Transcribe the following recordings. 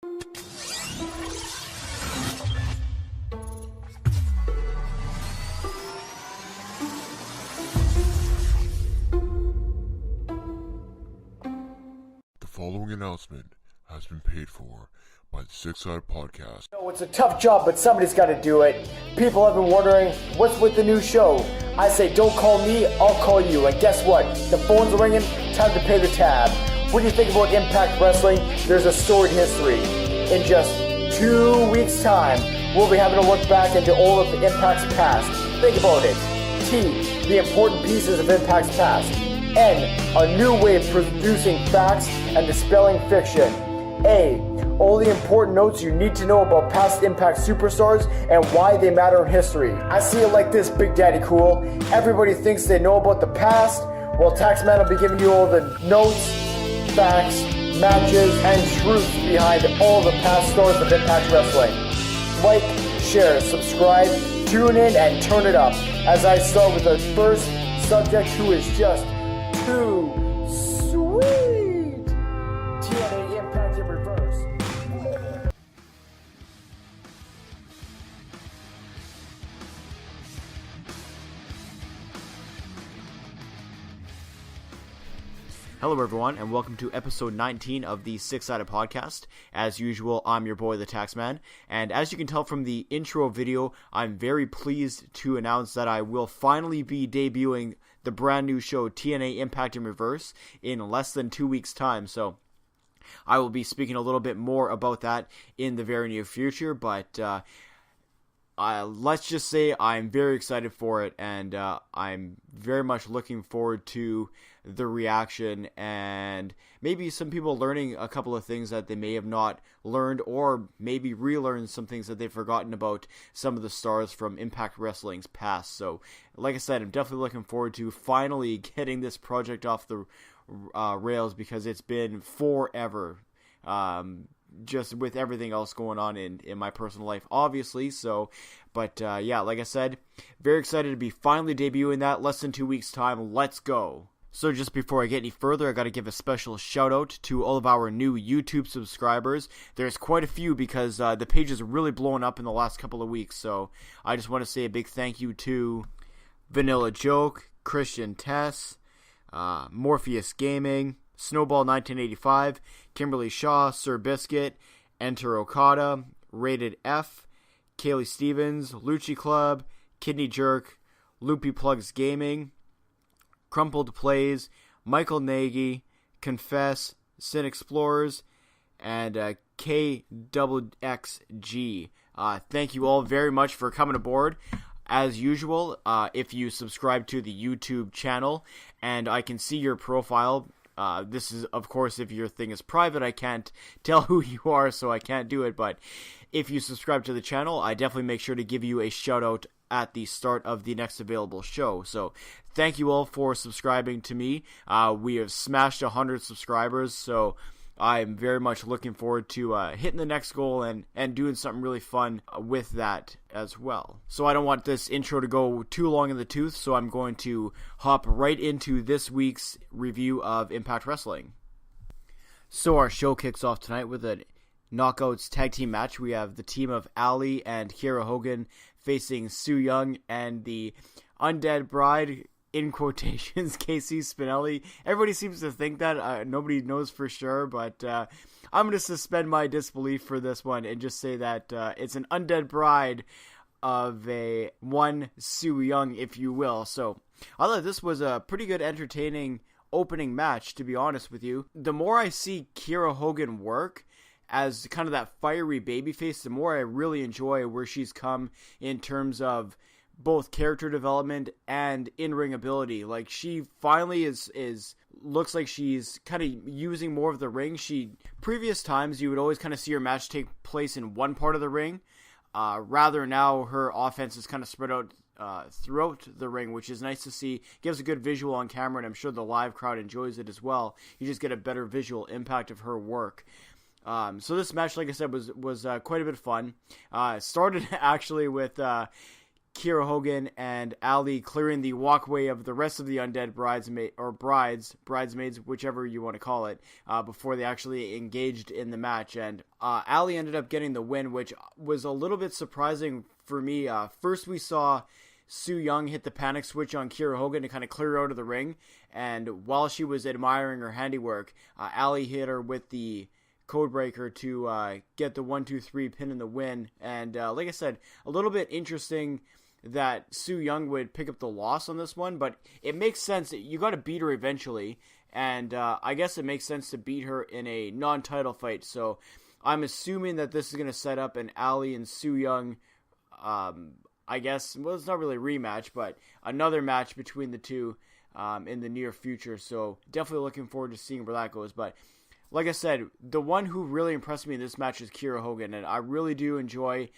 The following announcement has been paid for by the Six Sided Podcast. It's a tough job, but somebody's got to do it. People have been wondering, what's with the new show? I say, don't call me, I'll call you. And guess what? The phone's ringing, time to pay the tab. What do you think about Impact Wrestling? There's a storied history. In just 2 weeks' time, we'll be having a look back into all of the Impact's past. Think about it. T, the important pieces of Impact's past. N, a new way of producing facts and dispelling fiction. A, all the important notes you need to know about past Impact superstars and why they matter in history. I see it like this, Big Daddy Cool. Everybody thinks they know about the past. Well, Taxman will be giving you all the notes, facts, matches, and truths behind all the past stars of Impact Wrestling. Like, share, subscribe, tune in, and turn it up as I start with the first subject, who is just too sweet. TNA Impact in reverse. Hello everyone, and welcome to episode 19 of the Six Sided Podcast. As usual, I'm your boy, the Taxman, and as you can tell from the intro video, I'm very pleased to announce that I will finally be debuting the brand new show TNA Impact in Reverse in less than 2 weeks' time, so I will be speaking a little bit more about that in the very near future, but let's just say I'm very excited for it, and I'm very much looking forward to the reaction and maybe some people learning a couple of things that they may have not learned, or maybe relearn some things that they've forgotten about some of the stars from Impact Wrestling's past. So, like I said, I'm definitely looking forward to finally getting this project off the rails, because it's been forever. Just with everything else going on in my personal life, obviously. So, but yeah, like I said, very excited to be finally debuting that. Less than 2 weeks' time. Let's go. So just before I get any further, I got to give a special shout out to all of our new YouTube subscribers. There's quite a few, because the page is really blowing up in the last couple of weeks. So I just want to say a big thank you to Vanilla Joke, Christian Tess, Morpheus Gaming, Snowball 1985, Kimberly Shaw, Sir Biscuit, Enter Okada, Rated F, Kaylee Stevens, Lucci Club, Kidney Jerk, Loopy Plugs Gaming, Crumpled Plays, Michael Nagy, Confess, Sin Explorers, and KXXG. Thank you all very much for coming aboard. As usual, if you subscribe to the YouTube channel and I can see your profile, this is, of course, if your thing is private, I can't tell who you are, so I can't do it, but if you subscribe to the channel, I definitely make sure to give you a shout out at the start of the next available show. So thank you all for subscribing to me. We have smashed 100 subscribers, so I'm very much looking forward to hitting the next goal and doing something really fun with that as well. So I don't want this intro to go too long in the tooth, so I'm going to hop right into this week's review of Impact Wrestling. So our show kicks off tonight with a Knockouts tag team match. We have the team of Ali and Kiera Hogan facing Su Yung and the Undead Bride, in quotations, Casey Spinelli. Everybody seems to think that. Nobody knows for sure, but I'm going to suspend my disbelief for this one and just say that it's an Undead Bride of a one Su Yung, if you will. So I thought this was a pretty good, entertaining opening match, to be honest with you. The more I see Kiera Hogan work as kind of that fiery babyface, the more I really enjoy where she's come in terms of both character development and in-ring ability. Like, she finally is looks like she's kind of using more of the ring. Previous times you would always kind of see her match take place in one part of the ring. Rather now her offense is kind of spread out throughout the ring, which is nice to see. Gives a good visual on camera, and I'm sure the live crowd enjoys it as well. You just get a better visual impact of her work. So this match, like I said, was quite a bit of fun. Started actually with Kiera Hogan and Ali clearing the walkway of the rest of the undead bridesmaids, whichever you want to call it, before they actually engaged in the match. And Ali ended up getting the win, which was a little bit surprising for me. First, we saw Su Yung hit the panic switch on Kiera Hogan to kind of clear her out of the ring, and while she was admiring her handiwork, Ali hit her with the Codebreaker to get the 1-2-3 pin in the win. And like I said, a little bit interesting that Su Yung would pick up the loss on this one, but it makes sense that you got to beat her eventually, and I guess it makes sense to beat her in a non-title fight. So I'm assuming that this is going to set up an Ali and Su Yung, I guess, well, it's not really a rematch, but another match between the two in the near future. So definitely looking forward to seeing where that goes. But like I said, the one who really impressed me in this match is Kiera Hogan, and I really do enjoy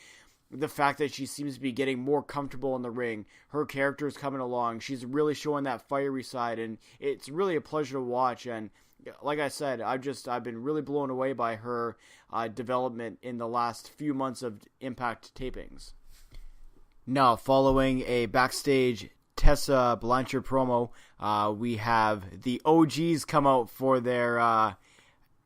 the fact that she seems to be getting more comfortable in the ring. Her character is coming along. She's really showing that fiery side, and it's really a pleasure to watch. And like I said, I've been really blown away by her development in the last few months of Impact tapings. Now, following a backstage Tessa Blanchard promo, we have the OGs come out for their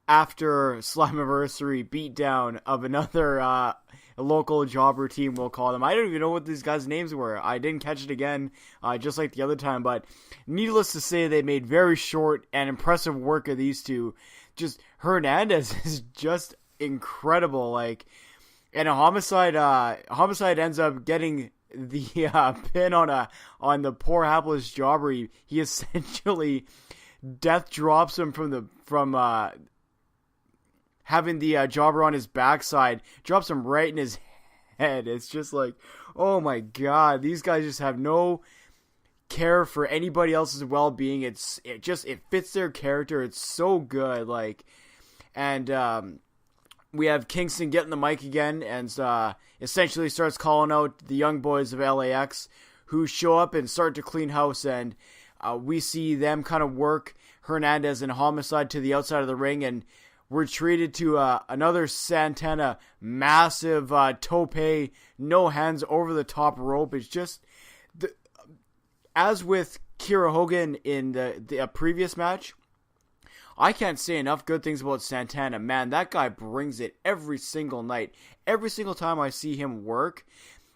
after Slammiversary beatdown of another local jobber team, we'll call them. I don't even know what these guys' names were. I didn't catch it again, just like the other time, but needless to say, they made very short and impressive work of these two. Just Hernandez is just incredible, like. And a homicide ends up getting the pin on the poor hapless jobber. He essentially death drops him from having the jobber on his backside, drops him right in his head. It's just like, oh my god, these guys just have no care for anybody else's well-being. It fits their character. It's so good, like, and we have Kingston getting the mic again and essentially starts calling out the young boys of LAX who show up and start to clean house, and we see them kind of work Hernandez and Homicide to the outside of the ring, and we're treated to another Santana massive tope, no hands over the top rope. It's just, as with Kiera Hogan in the previous match, I can't say enough good things about Santana. Man, that guy brings it every single night. Every single time I see him work,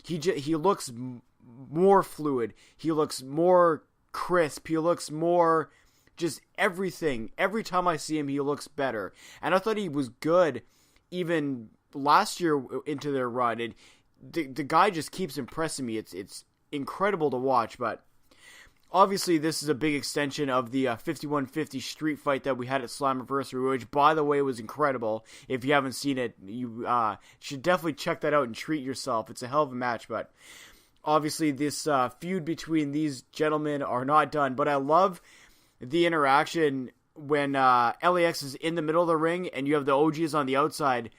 he looks more fluid. He looks more crisp. He looks more just everything. Every time I see him, he looks better. And I thought he was good even last year into their run. And the guy just keeps impressing me. It's incredible to watch, but obviously, this is a big extension of the 5150 street fight that we had at Slammiversary, which, by the way, was incredible. If you haven't seen it, you should definitely check that out and treat yourself. It's a hell of a match, but obviously, this feud between these gentlemen are not done. But I love the interaction when LAX is in the middle of the ring and you have the OGs on the outside,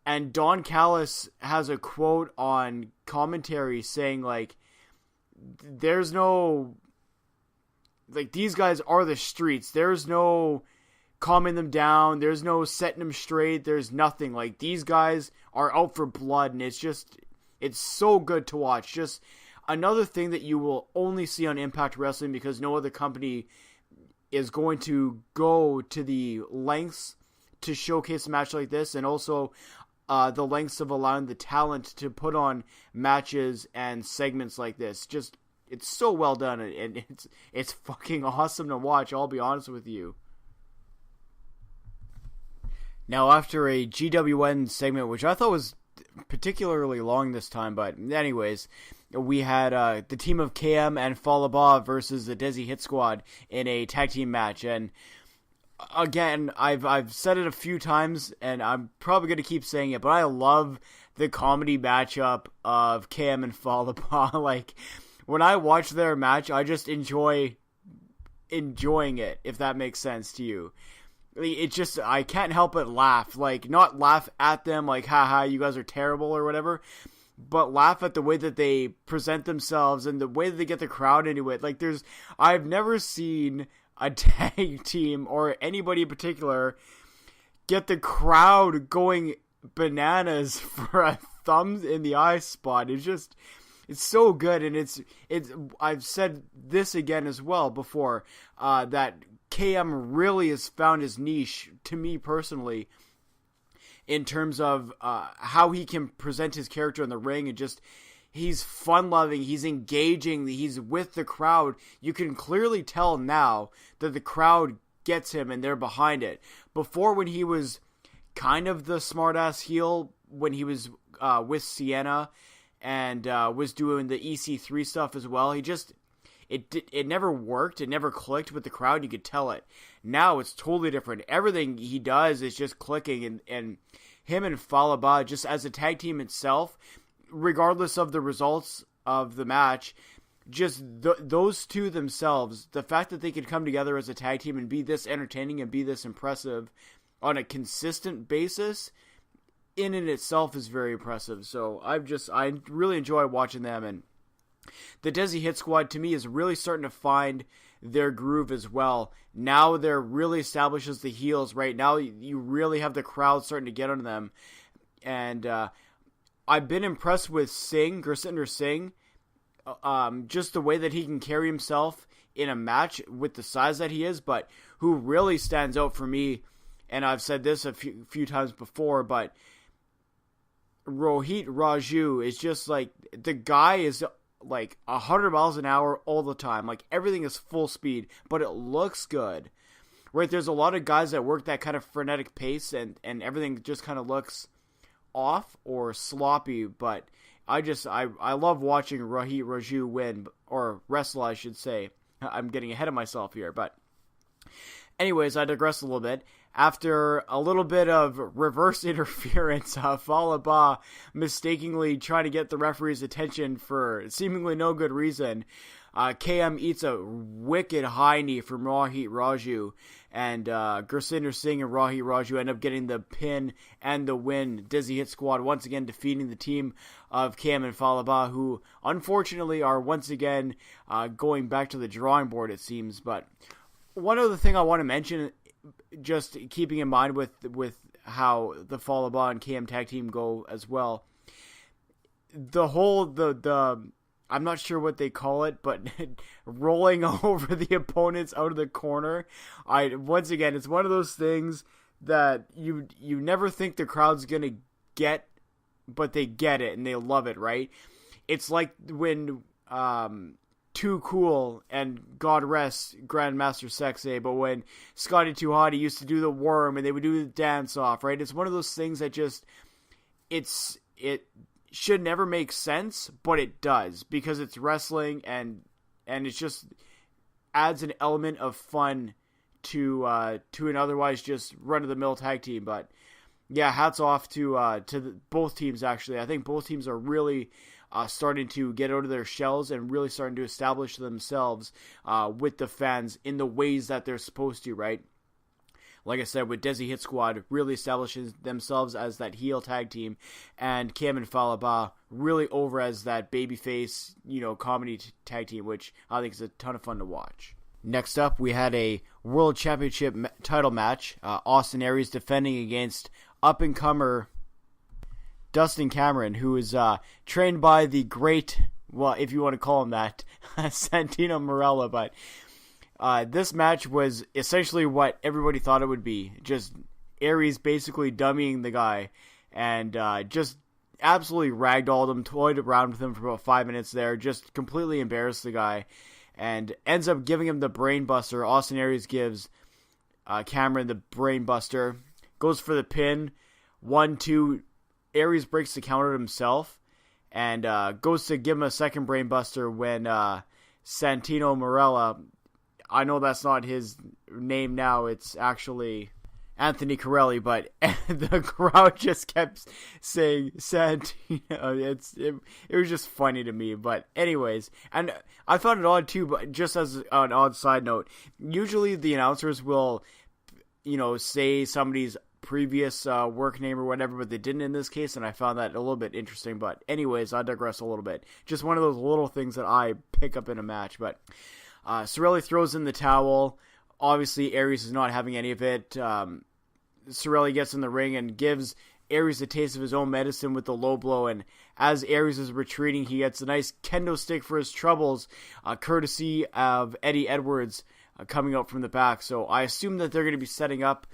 and Don Callis has a quote on commentary saying, like, there's no... like, these guys are the streets. There's no calming them down. There's no setting them straight. There's nothing. Like, these guys are out for blood, and it's so good to watch. Just another thing that you will only see on Impact Wrestling, because no other company is going to go to the lengths to showcase a match like this, and also the lengths of allowing the talent to put on matches and segments like this. Just, it's so well done, and it's fucking awesome to watch, I'll be honest with you. Now, after a GWN segment, which I thought was particularly long this time, but anyways, we had the team of KM and Falaba versus the Desi Hit Squad in a tag team match, and again, I've said it a few times, and I'm probably going to keep saying it, but I love the comedy matchup of KM and Falaba. Like, when I watch their match, I just enjoying it, if that makes sense to you. It just, I can't help but laugh. Like, not laugh at them, like, haha, you guys are terrible or whatever, but laugh at the way that they present themselves and the way that they get the crowd into it. Like, I've never seen a tag team or anybody in particular get the crowd going bananas for a thumbs in the eye spot. It's It's so good, and it's. I've said this again as well before, that KM really has found his niche, to me personally, in terms of how he can present his character in the ring, and just he's fun-loving, he's engaging, he's with the crowd. You can clearly tell now that the crowd gets him and they're behind it. Before, when he was kind of the smart-ass heel, when he was with Sienna and was doing the EC3 stuff as well, it never worked, it never clicked with the crowd, you could tell it. Now it's totally different. Everything he does is just clicking, and him and Falaba, just as a tag team itself, regardless of the results of the match, just those two themselves, the fact that they could come together as a tag team and be this entertaining and be this impressive on a consistent basis, in and itself is very impressive. So I really enjoy watching them, and the Desi Hit Squad to me is really starting to find their groove as well. Now they're really established as the heels. Right now you really have the crowd starting to get on them, and I've been impressed with Gursinder Singh, just the way that he can carry himself in a match with the size that he is, but who really stands out for me, and I've said this a few times before, but Rohit Raju is just like, the guy is like 100 miles an hour all the time. Like, everything is full speed, but it looks good. Right? There's a lot of guys that work that kind of frenetic pace, and everything just kind of looks off or sloppy, but I love watching Rohit Raju win, or wrestle, I should say. I'm getting ahead of myself here, but anyways, I digress a little bit. After a little bit of reverse interference, Falaba mistakenly trying to get the referee's attention for seemingly no good reason, KM eats a wicked high knee from Rohit Raju, and Gursinder Singh and Rohit Raju end up getting the pin and the win. Desi Hit Squad once again defeating the team of KM and Falaba, who unfortunately are once again going back to the drawing board, it seems. But one other thing I want to mention, just keeping in mind with how the Falaba and KM tag team go as well, the whole I'm not sure what they call it, but rolling over the opponents out of the corner. Once again, it's one of those things that you never think the crowd's gonna get, but they get it and they love it, right? It's like when Too Cool, and God rest Grandmaster Sexay, but when Scotty 2 Hotty used to do the worm and they would do the dance off, right? It's one of those things that just it should never make sense, but it does, because it's wrestling, and it just adds an element of fun to an otherwise just run-of-the-mill tag team. But yeah, hats off to both teams, actually. I think both teams are really starting to get out of their shells and really starting to establish themselves with the fans in the ways that they're supposed to, right? Like I said, with Desi Hit Squad really establishing themselves as that heel tag team, and Cam and Falaba really over as that babyface, comedy tag team, which I think is a ton of fun to watch. Next up, we had a World Championship title match. Austin Aries defending against up-and-comer Dustin Cameron, who is trained by the great, well, if you want to call him that, Santino Marella, but this match was essentially what everybody thought it would be. Just Aries basically dummying the guy, and just absolutely ragdolled him, toyed around with him for about 5 minutes there, just completely embarrassed the guy, and ends up giving him the brain buster. Austin Aries gives Cameron the brain buster, goes for the pin, 1-2, Aries breaks the counter himself, and goes to give him a second brain buster when Santino Marella, I know that's not his name now, it's actually Anthony Corelli, but the crowd just kept saying Santino. It was just funny to me. But anyways, and I found it odd too, but just as an odd side note, usually the announcers will, say somebody's previous work name or whatever, but they didn't in this case, and I found that a little bit interesting. But anyways, I digress a little bit. Just one of those little things that I pick up in a match. But Sorelli throws in the towel. Obviously, Aries is not having any of it. Sorelli gets in the ring and gives Aries a taste of his own medicine with the low blow, and as Aries is retreating, he gets a nice kendo stick for his troubles, courtesy of Eddie Edwards coming out from the back. So I assume that they're going to be setting up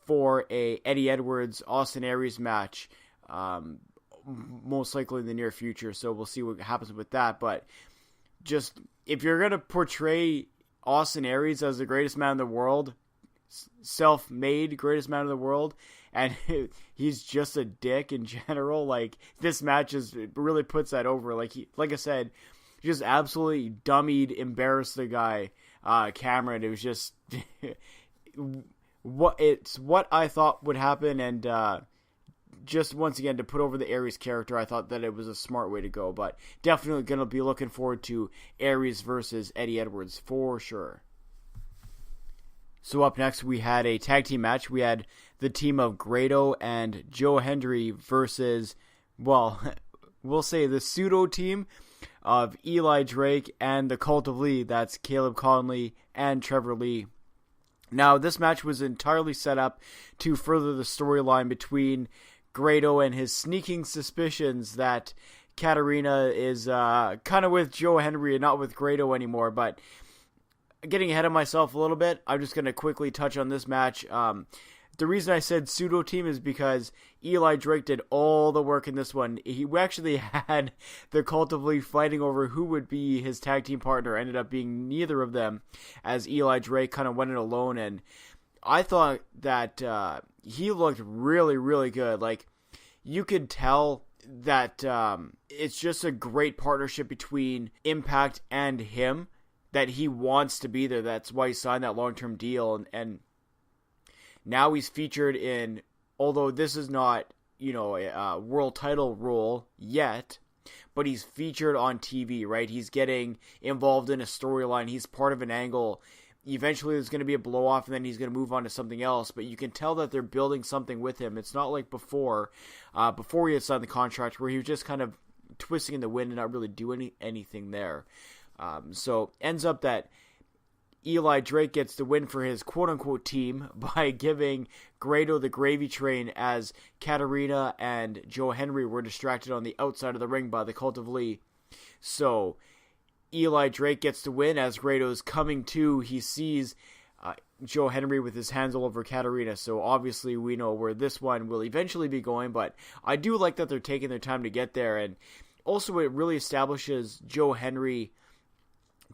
for a Eddie Edwards Austin Aries match, most likely in the near future. So we'll see what happens with that. But just, if you're going to portray Austin Aries as the greatest man in the world, self-made greatest man in the world, and he's just a dick in general, like, this match really puts that over. Like I said, just absolutely dummied, embarrassed the guy, Cameron. It was just what I thought would happen, and just once again to put over the Aries character, I thought that it was a smart way to go. But definitely gonna be looking forward to Aries versus Eddie Edwards for sure. So up next, we had a tag team match. We had the team of Grado and Joe Hendry versus, well, we'll say the pseudo team of Eli Drake and the Cult of Lee. That's Caleb Conley and Trevor Lee. Now, this match was entirely set up to further the storyline between Grado and his sneaking suspicions that Katarina is kind of with Joe Hendry and not with Grado anymore. But getting ahead of myself a little bit, I'm just going to quickly touch on this match. The reason I said pseudo team is because Eli Drake did all the work in this one. He actually had the Cult of Lee fighting over who would be his tag team partner. Ended up being neither of them, as Eli Drake kind of went it alone. And I thought that he looked really, really good. Like, you could tell that it's just a great partnership between Impact and him, that he wants to be there. That's why he signed that long-term deal. And now he's featured in, although this is not, a world title role yet, but he's featured on TV, right? He's getting involved in a storyline. He's part of an angle. Eventually there's going to be a blow-off, and then he's going to move on to something else. But you can tell that they're building something with him. It's not like before he had signed the contract, where he was just kind of twisting in the wind and not really doing anything there. So ends up that Eli Drake gets the win for his quote-unquote team by giving Grado the gravy train, as Katarina and Joe Hendry were distracted on the outside of the ring by the Cult of Lee. So Eli Drake gets the win. As Grado's coming to, he sees Joe Hendry with his hands all over Katarina. So obviously we know where this one will eventually be going, but I do like that they're taking their time to get there. And also it really establishes Joe Hendry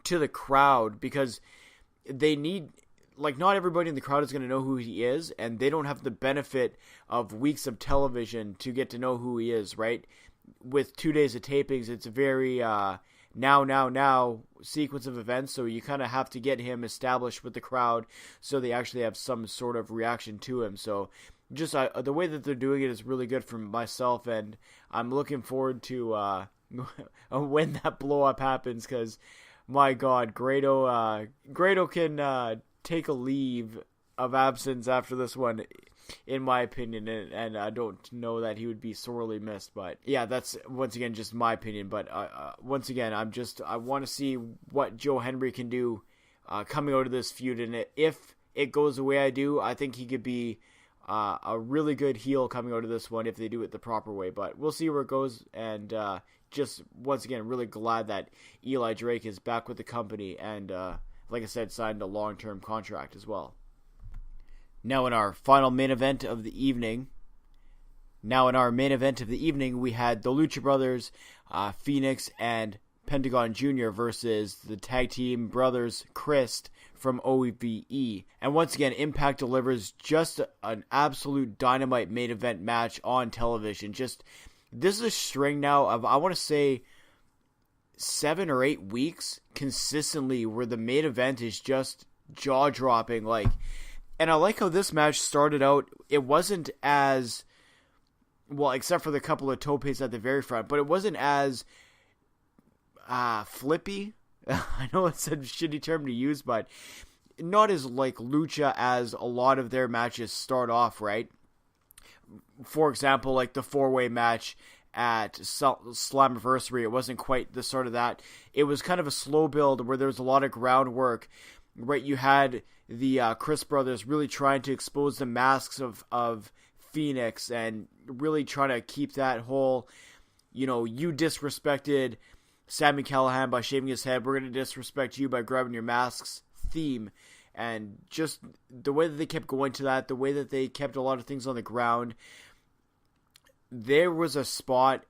to the crowd, because they need, like, not everybody in the crowd is going to know who he is, and they don't have the benefit of weeks of television to get to know who he is, right? With 2 days of tapings, it's a very now sequence of events, so you kind of have to get him established with the crowd so they actually have some sort of reaction to him. So just the way that they're doing it is really good for myself, and I'm looking forward to when that blow-up happens, because my God, Grado can take a leave of absence after this one, in my opinion, and I don't know that he would be sorely missed. But yeah, that's once again just my opinion. But once again, I want to see what Joe Hendry can do coming out of this feud, and if it goes the way I do, I think he could be a really good heel coming out of this one if they do it the proper way. But we'll see where it goes, and just once again, really glad that Eli Drake is back with the company, and like I said, signed a long-term contract as well. Now in our main event of the evening, we had the Lucha Brothers, Fenix and Pentagon Jr. versus the tag team brothers Christ from OVE. And once again, Impact delivers just an absolute dynamite main event match on television. This is a string now of, I want to say, 7 or 8 weeks consistently where the main event is just jaw-dropping. And I like how this match started out. It wasn't as, well, except for the couple of topes at the very front, but it wasn't as flippy. I know it's a shitty term to use, but not as like lucha as a lot of their matches start off, right? For example, like the 4-way match at Slammiversary, it wasn't quite the start of that. It was kind of a slow build where there was a lot of groundwork, right? You had the Chris brothers really trying to expose the masks of Fenix, and really trying to keep that whole, you disrespected Sami Callihan by shaving his head, we're going to disrespect you by grabbing your masks theme. And just the way that they kept going to that, the way that they kept a lot of things on the ground, there was a spot,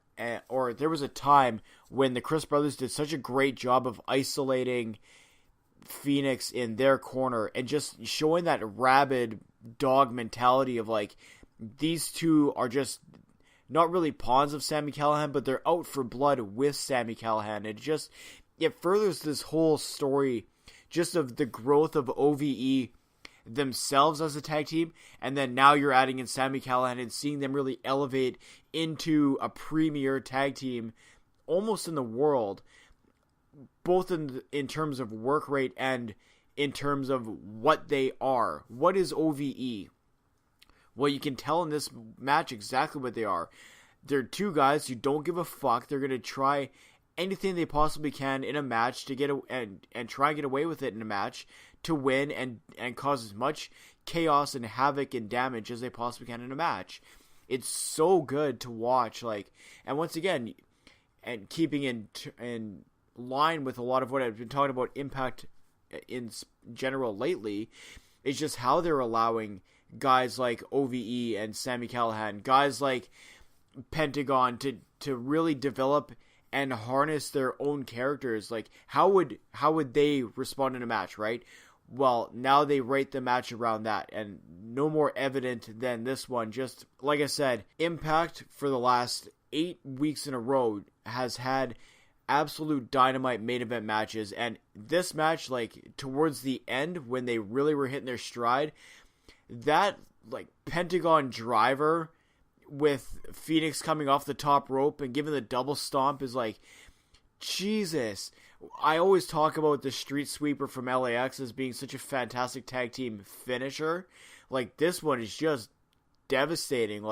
or there was a time when the Chris brothers did such a great job of isolating Fenix in their corner and just showing that rabid dog mentality of like, these two are just not really pawns of Sami Callihan, but they're out for blood with Sami Callihan. It furthers this whole story just of the growth of OVE themselves as a tag team, and then now you're adding in Sami Callihan and seeing them really elevate into a premier tag team almost in the world, both in terms of work rate and in terms of what they are. What is OVE? Well, you can tell in this match exactly what they are. They're two guys who don't give a fuck. They're going to try anything they possibly can in a match to get and try and get away with it in a match to win and cause as much chaos and havoc and damage as they possibly can in a match. It's so good to watch, and once again, and keeping in line with a lot of what I've been talking about Impact in general lately, is just how they're allowing guys like OVE and Sami Callihan, guys like Pentagon to really develop and harness their own characters. Like, how would they respond in a match, right? Well, now they rate the match around that, and no more evident than this one. Just like I said, Impact for the last 8 weeks in a row has had absolute dynamite main event matches, and this match, towards the end when they really were hitting their stride, that Pentagon driver with Fenix coming off the top rope and giving the double stomp is Jesus. I always talk about the Street Sweeper from LAX as being such a fantastic tag team finisher. This one is just devastating.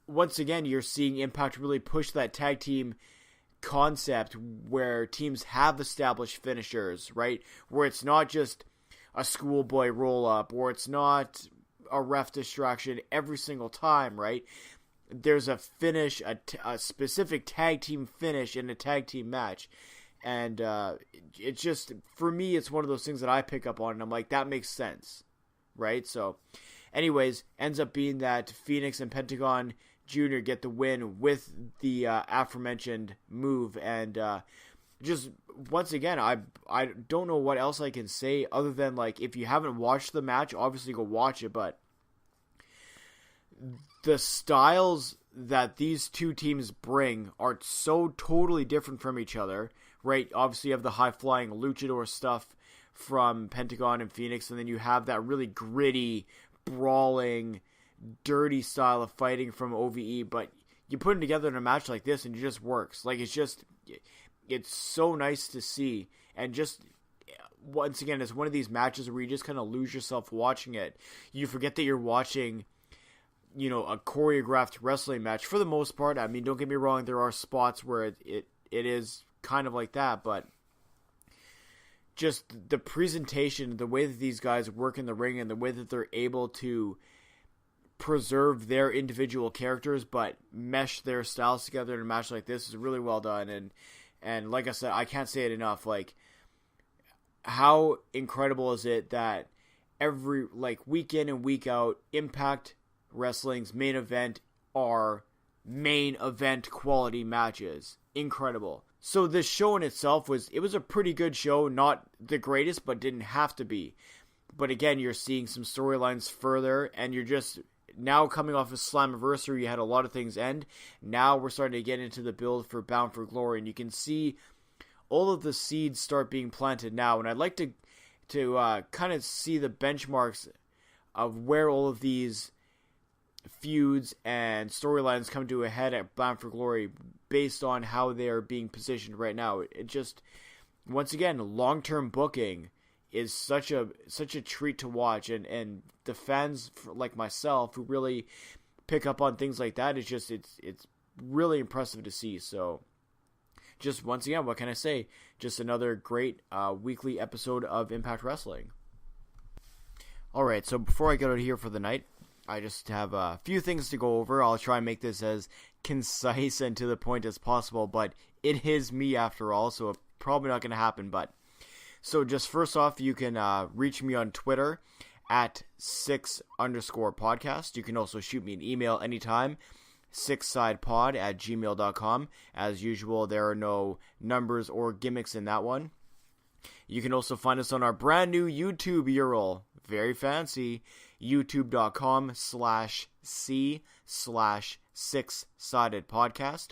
Once again, you're seeing Impact really push that tag team concept where teams have established finishers, right? Where it's not just a schoolboy roll up, or it's not a ref distraction every single time, right? There's a finish, a specific tag team finish in a tag team match. And it's just, for me, it's one of those things that I pick up on, and I'm like, that makes sense, right? So, anyways, ends up being that Fenix and Pentagon Jr. get the win with the aforementioned move. And just, once again, I don't know what else I can say other than, if you haven't watched the match, obviously go watch it, but the styles that these two teams bring are so totally different from each other, right? Obviously, you have the high-flying luchador stuff from Pentagon and Fenix, and then you have that really gritty, brawling, dirty style of fighting from OVE, but you put them together in a match like this, and it just works. It's so nice to see, and just, once again, it's one of these matches where you just kind of lose yourself watching it. You forget that you're watching a choreographed wrestling match for the most part. I mean, don't get me wrong, there are spots where it is kind of like that, but just the presentation, the way that these guys work in the ring, and the way that they're able to preserve their individual characters but mesh their styles together in a match like this is really well done. And like I said, I can't say it enough, how incredible is it that every week in and week out, Impact Wrestling's main event are main event quality matches. Incredible. So this show in itself was a pretty good show, not the greatest, but didn't have to be. But again, you're seeing some storylines further, and you're just now coming off of Slammiversary. You had a lot of things end. Now we're starting to get into the build for Bound for Glory, and you can see all of the seeds start being planted now. And I'd like to kind of see the benchmarks of where all of these feuds and storylines come to a head at Bound for Glory based on how they're being positioned right now. It just, once again, long-term booking is such a treat to watch, and the fans like myself who really pick up on things like that, it's really impressive to see. So just, once again, what can I say? Just another great weekly episode of Impact Wrestling. Alright, so before I get out of here for the night, I just have a few things to go over. I'll try and make this as concise and to the point as possible, but it is me after all, so it's probably not going to happen. But so just first off, you can reach me on Twitter at 6_podcast. You can also shoot me an email anytime, 6sidepod@gmail.com. As usual, there are no numbers or gimmicks in that one. You can also find us on our brand new YouTube URL. Very fancy. youtube.com/c/6sided podcast.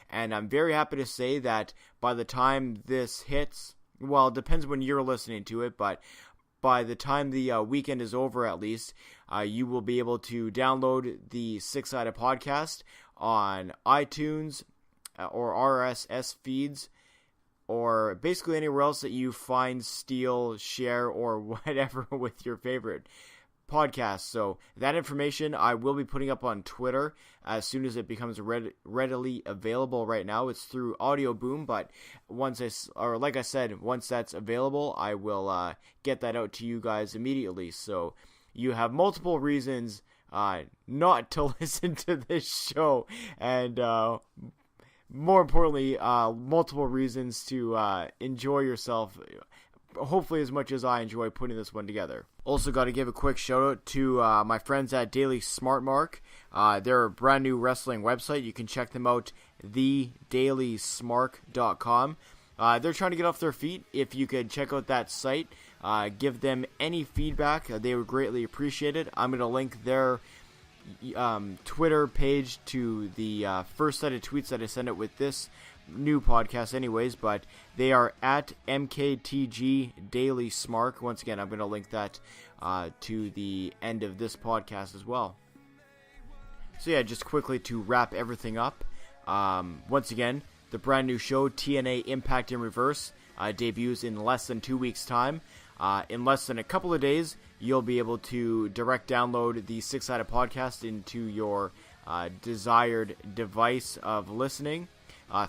And I'm very happy to say that by the time this hits, well, it depends when you're listening to it, but by the time the weekend is over, at least, you will be able to download the Six-Sided Podcast on iTunes or RSS feeds, or basically anywhere else that you find, steal, share, or whatever with your favorite podcast. So that information I will be putting up on Twitter as soon as it becomes readily available. Right now it's through Audio Boom, but once once that's available, I will get that out to you guys immediately. So you have multiple reasons not to listen to this show, and more importantly, multiple reasons to enjoy yourself, hopefully as much as I enjoy putting this one together. Also got to give a quick shout out to my friends at Daily Smart Mark. They're a brand new wrestling website. You can check them out, thedailysmark.com. They're trying to get off their feet. If you could check out that site, give them any feedback, they would greatly appreciate it. I'm going to link their Twitter page to the first set of tweets that I sent out with this new podcast anyways, but they are at MKTG Daily Smart. Once again, I'm going to link that to the end of this podcast as well. So yeah, just quickly to wrap everything up, once again, the brand new show TNA Impact in Reverse debuts in less than 2 weeks time. In less than a couple of days, you'll be able to direct download the Six-Sided Podcast into your desired device of listening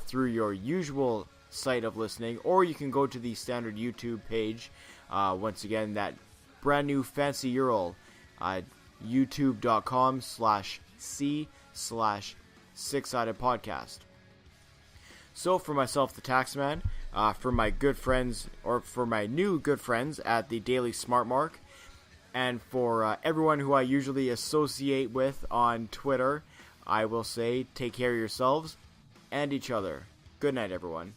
through your usual site of listening, or you can go to the standard YouTube page. Once again, that brand new fancy URL, youtube.com/c/6sided podcast. So for myself, the Taxman, for my good friends, or for my new good friends at the Daily Smart Mark, and for everyone who I usually associate with on Twitter, I will say take care of yourselves and each other. Good night, everyone.